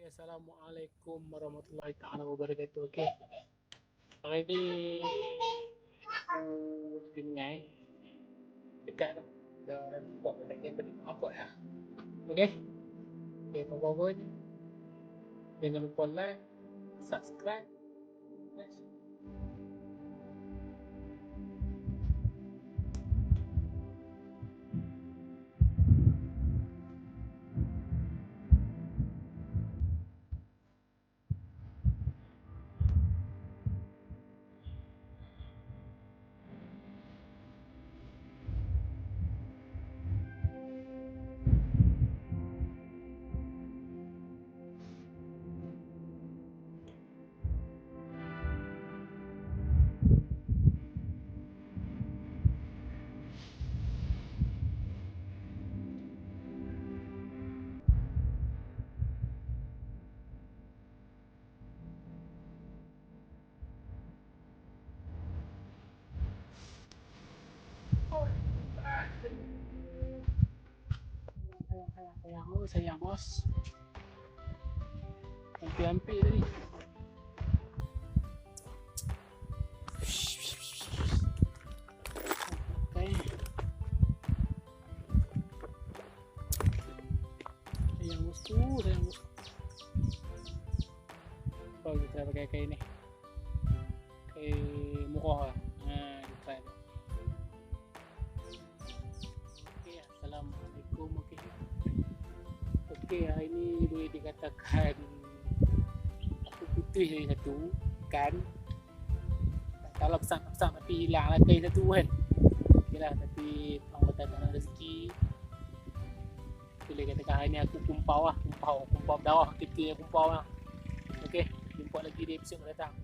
Okay, Assalamualaikum warahmatullahi taala wabarakatuh. Okay, hari ni Pengai dekat tu. Dah buat lagi beli apa ya? Okay, okay, kawan-kawan jangan lupa like, subscribe. Sayang bos. Hampir-hampir tadi. Okay. Sayang bosku, sayang bosku. Kalau kita pakai kain ni, kain murah lah. Kita ni. Okay, Assalamualaikum. Okay, hari ni boleh dikatakan aku putih dari satu kan. Tak tahu lah besar-besar tapi hilang lah kain satu kan. Okay lah, tapi Allah tak nak rezeki. Boleh katakan hari ni aku kumpau berdarah, kita kumpau lah. Okay, jumpa lagi di episod mendatang.